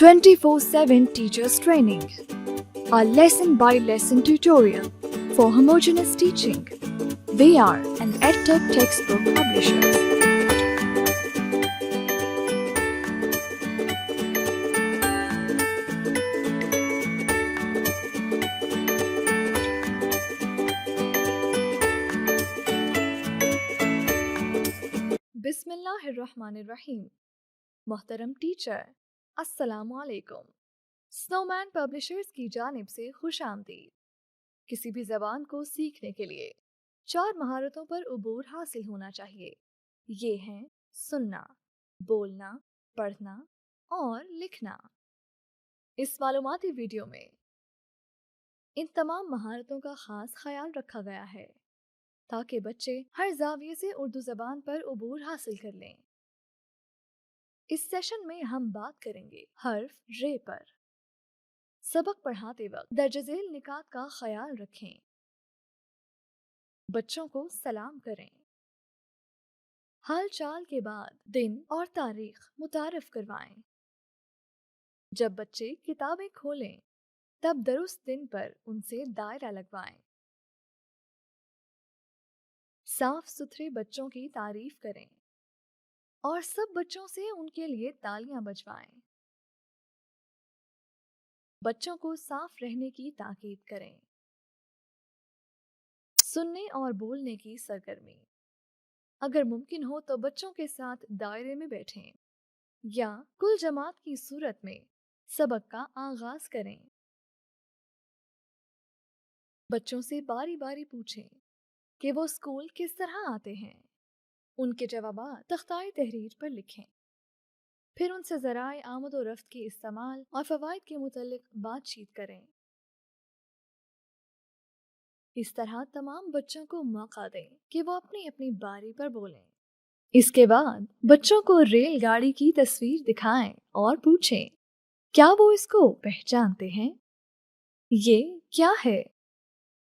24/7 Teachers Training, our lesson-by-lesson tutorial for homogeneous teaching. We are an EdTech textbook publisher. बिस्मिल्लाहिर्रहमानिर्रहीम। मोहतरम teacher, अस्सलामु अलैकुम। Snowman publishers की जानिब से खुशामदीद। किसी भी ज़बान को सीखने के लिए 4 महारतों पर उबूर हासिल होना चाहिए। ये हैं सुनना, बोलना, पढ़ना और लिखना। इस मालूमाती वीडियो में इन तमाम महारतों का ख़ास ख्याल रखा गया है ताकि बच्चे हर ज़ाविये से उर्दू ज़बान पर उबूर हासिल कर लें। इस सेशन में हम बात करेंगे हर्फ रे पर। सबक पढ़ाते वक्त दर्जज़ेल निकात का ख्याल रखें। बच्चों को सलाम करें। हाल चाल के बाद दिन और तारीख मुतारफ करवाएं। जब बच्चे किताबें खोलें तब दुरुस्त दिन पर उनसे दायरा लगवाएं। साफ सुथरे बच्चों की तारीफ करें और सब बच्चों से उनके लिए तालियां बजवाएं। बच्चों को साफ रहने की ताकीद करें। सुनने और बोलने की सरगर्मी। अगर मुमकिन हो तो बच्चों के साथ दायरे में बैठें या कुल जमात की सूरत में सबक का आगाज करें। बच्चों से बारी बारी पूछें कि वो स्कूल किस तरह आते हैं। उनके जवाबात तख्ताए तहरीर पर लिखें। फिर उनसे ज़राए आमद व रफ्त के इस्तेमाल और फ़वाइद के मुतल्लिक बातचीत करें। इस तरह तमाम बच्चों को मौका दें कि वो अपनी अपनी बारी पर बोलें। इसके बाद बच्चों को रेलगाड़ी की तस्वीर दिखाएं और पूछें क्या वो इसको पहचानते हैं। ये क्या है?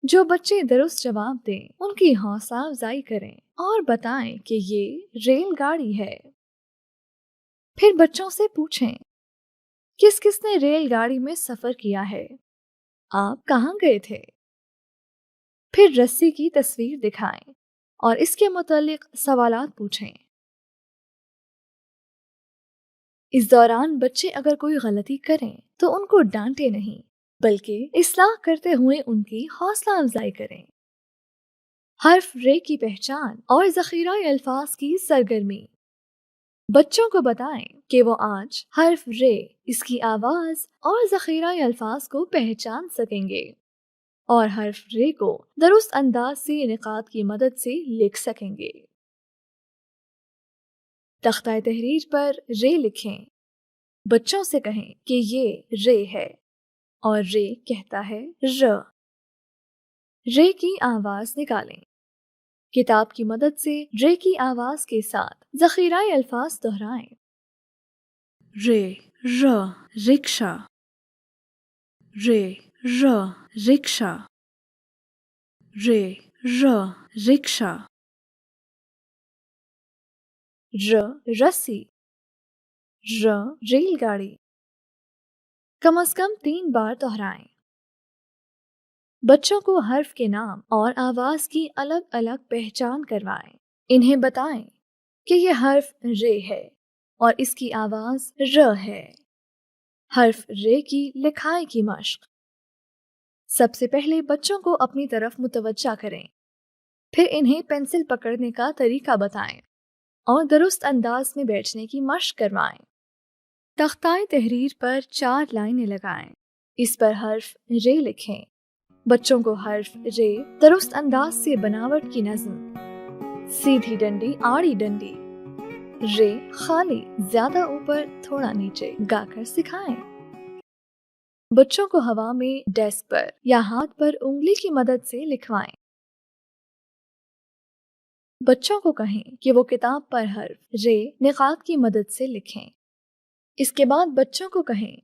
जो बच्चे दुरुस्त जवाब दें उनकी हौसला अफजाई करें और बताएं कि ये रेलगाड़ी है। फिर बच्चों से पूछें किस किस ने रेलगाड़ी में सफर किया है, आप कहाँ गए थे। फिर रस्सी की तस्वीर दिखाएं और इसके मुतालिक सवालात पूछें। इस दौरान बच्चे अगर कोई गलती करें तो उनको डांटे नहीं बल्कि इस्लाह करते हुए उनकी हौसला अफजाई करें। हर्फ रे की पहचान और ज़ख़ीरा अल्फाज की सरगर्मी। बच्चों को बताएं कि वो आज हर्फ रे, इसकी आवाज और ज़ख़ीरा अल्फाज को पहचान सकेंगे और हर्फ रे को दुरुस्त अंदाज से निकात की मदद से लिख सकेंगे। तख्ताए तहरीर पर रे लिखें। बच्चों से कहें कि ये रे है और रे कहता है र। रे की आवाज निकालें। किताब की मदद से रे की आवाज के साथ ज़ख़ीरा अल्फाज दोहराएं। रे र रिक्शा, रे र रिक्शा, रे र रिक्शा। र रस्सी, र रेलगाड़ी। कम से कम 3 बार दोहराएं। बच्चों को हर्फ के नाम और आवाज की अलग अलग पहचान करवाएं। इन्हें बताएं कि यह हर्फ रे है और इसकी आवाज र है। हर्फ रे की लिखाई की मश्क। सबसे पहले बच्चों को अपनी तरफ मुतवज्जा करें। फिर इन्हें पेंसिल पकड़ने का तरीका बताएं और दुरुस्त अंदाज में बैठने की मश्क करवाएं। तख्ताए तहरीर पर 4 लाइनें लगाएं। इस पर हर्फ रे लिखें। बच्चों को हर्फ रे दुरुस्त अंदाज से बनावट की नज़्म, सीधी डंडी आड़ी डंडी, रे खाली ज्यादा ऊपर थोड़ा नीचे गाकर सिखाएं। बच्चों को हवा में डेस्क पर या हाथ पर उंगली की मदद से लिखवाएं। बच्चों को कहें कि वो किताब पर हर्फ रे निकात की मदद से लिखें। इसके बाद बच्चों को कहें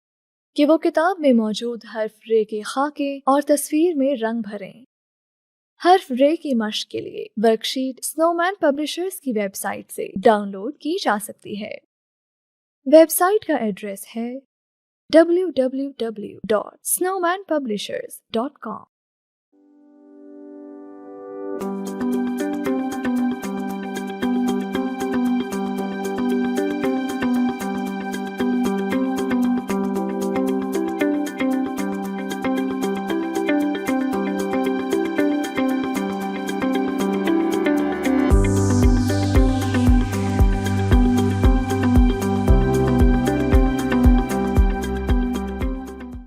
कि वो किताब में मौजूद हर्फ रे के खाके और तस्वीर में रंग भरें। हर्फ रे की मश्क के लिए वर्कशीट स्नोमैन पब्लिशर्स की वेबसाइट से डाउनलोड की जा सकती है। वेबसाइट का एड्रेस है www.snowmanpublishers.com